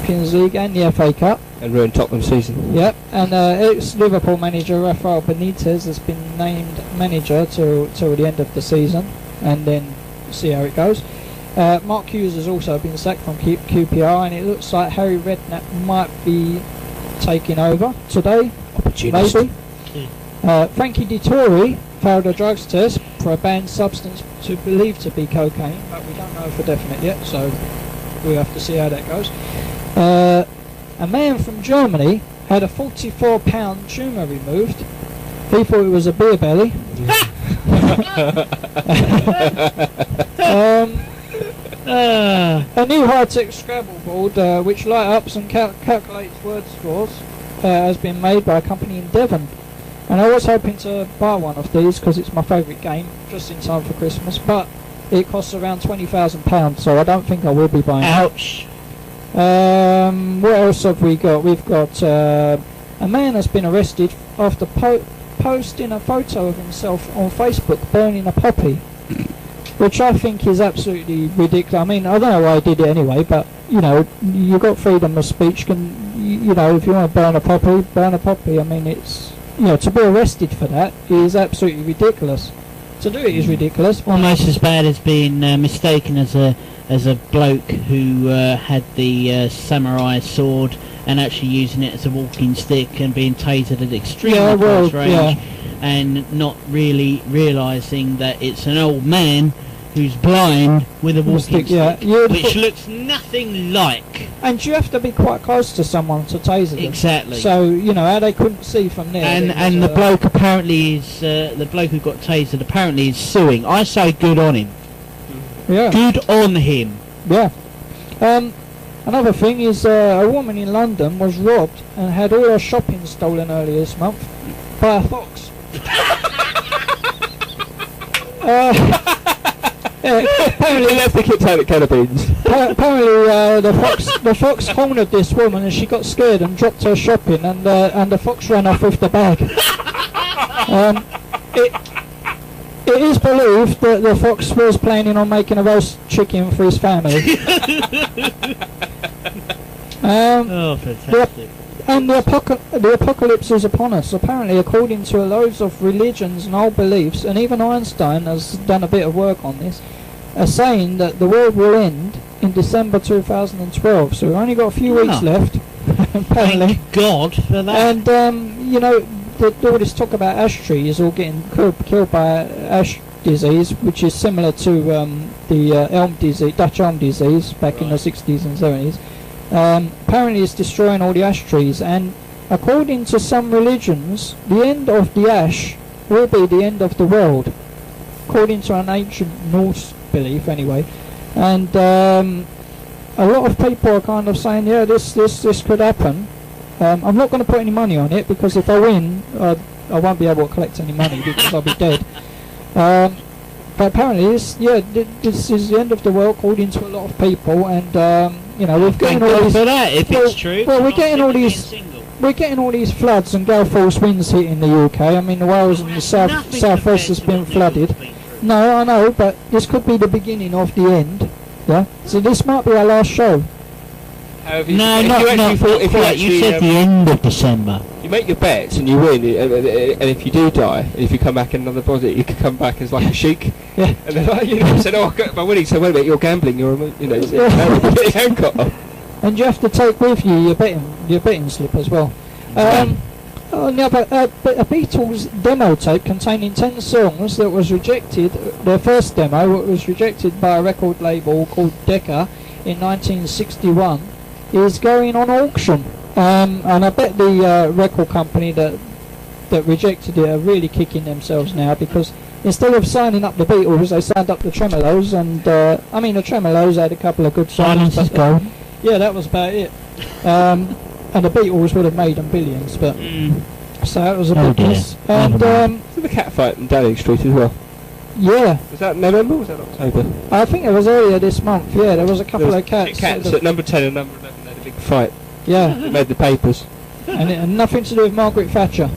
Champions League and the FA Cup. And ruined Tottenham's season. Yep, and ex-Liverpool manager Rafael Benitez has been named manager till the end of the season, and then see how it goes. Mark Hughes has also been sacked from QPR, and it looks like Harry Redknapp might be taking over today, maybe. Frankie Dettori failed a drugs test for a banned substance believed to be cocaine, but we don't know for definite yet, so we'll have to see how that goes. A man from Germany had a 44-pound tumour removed. He thought it was a beer belly. A new high-tech Scrabble board which light-ups and calculates word scores has been made by a company in Devon. And I was hoping to buy one of these because it's my favourite game, just in time for Christmas, but it costs around £20,000, so I don't think I will be buying it. Ouch! What else have we got? We've got a man has been arrested after posting a photo of himself on Facebook burning a poppy, which I think is absolutely ridiculous. I mean, I don't know why he did it anyway, but you know, you've got freedom of speech. You know, if you want to burn a poppy, burn a poppy. I mean, it's, you know, to be arrested for that is absolutely ridiculous. To do it is ridiculous. Almost as bad as being mistaken as a bloke who had the samurai sword and actually using it as a walking stick and being tasered at extremely close range, and not really realising that it's an old man who's blind with a walking stick, which looks nothing like. And you have to be quite close to someone to taser them. Exactly. So, you know, how they couldn't see from there. And the bloke apparently is, the bloke who got tasered apparently is suing. I say good on him. Yeah. Good on him. Yeah. Another thing is a woman in London was robbed and had all her shopping stolen earlier this month by a fox. Apparently, left the kids out at can of beans. Apparently, the fox cornered this woman, and she got scared and dropped her shopping, and the fox ran off with the bag. It is believed that the fox was planning on making a roast chicken for his family. Oh, fantastic. And the apocalypse is upon us. Apparently, according to loads of religions and old beliefs, and even Einstein has done a bit of work on this, are saying that the world will end in December 2012. So we've only got a few weeks left, apparently. Thank God for that. And, you know, all this talk about ash trees all getting killed by ash disease, which is similar to the Dutch elm disease back in the 60s and 70s. Apparently it's destroying all the ash trees, and according to some religions, the end of the ash will be the end of the world, according to an ancient Norse belief anyway. And a lot of people are kind of saying, yeah, this could happen. I'm not going to put any money on it, because if I win, I won't be able to collect any money because I'll be dead. But apparently, this is the end of the world, according to a lot of people, and you know, we're getting all these. For that, if it's true. Well, we're getting all these floods and gale force winds hitting the UK. I mean, the Wales and the southwest has been flooded. No, I know, but this could be the beginning of the end. Yeah. So this might be our last show. No, not quite. You said the end of December. You make your bets and you win, and if you do die, and if you come back in another body, you could come back as like a sheik. Yeah. And then, like, you know, said, "Oh, I got my winning." So wait a minute, you're gambling. You're, you know, get your hand cut off. And you have to take with you your betting slip as well. But a Beatles demo tape containing 10 songs that was rejected. Their first demo was rejected by a record label called Decca in 1961. Is going on auction, and I bet the record company that rejected it are really kicking themselves now, because instead of signing up the Beatles, they signed up the Tremolos, and I mean, the Tremolos had a couple of good songs. Silence is Gold. Yeah, that was about it. And the Beatles would have made them billions, but so that was a big miss. And the cat fight in Downing Street as well. Yeah. Was that November or was that October? I think it was earlier this month. Yeah, there was a couple of cats. Cats at number 10 and number 11 had a big fight. Yeah. It made the papers. And it had nothing to do with Margaret Thatcher.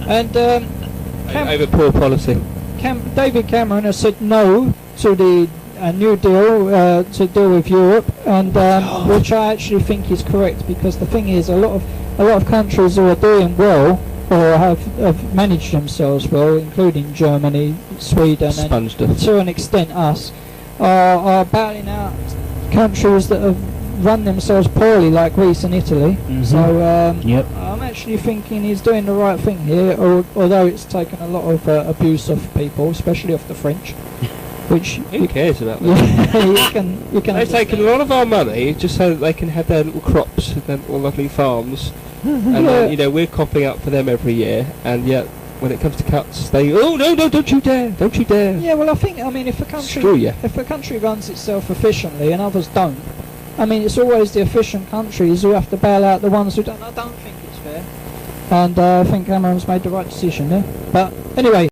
And over poor policy. David Cameron has said no to the a new deal to deal with Europe, and which I actually think is correct, because the thing is, a lot of countries who are doing well or have managed themselves well, including Germany, Sweden, Sponged and us. to an extent us, are battling out countries that have run themselves poorly, like Greece and Italy. So Yep. I'm actually thinking he's doing the right thing here, although it's taken a lot of abuse off people, especially off the French. Which Who cares about that? you can They've taken a lot of our money just so that they can have their little crops and their little lovely farms, and then, you know, we're copping up for them every year, and yet when it comes to cuts, they no, don't you dare, don't you dare. Yeah, well, if Screw you. if a country runs itself efficiently and others don't, I mean, it's always the efficient countries who have to bail out the ones who don't. I don't think it's fair, and I think Cameron's made the right decision there. But anyway.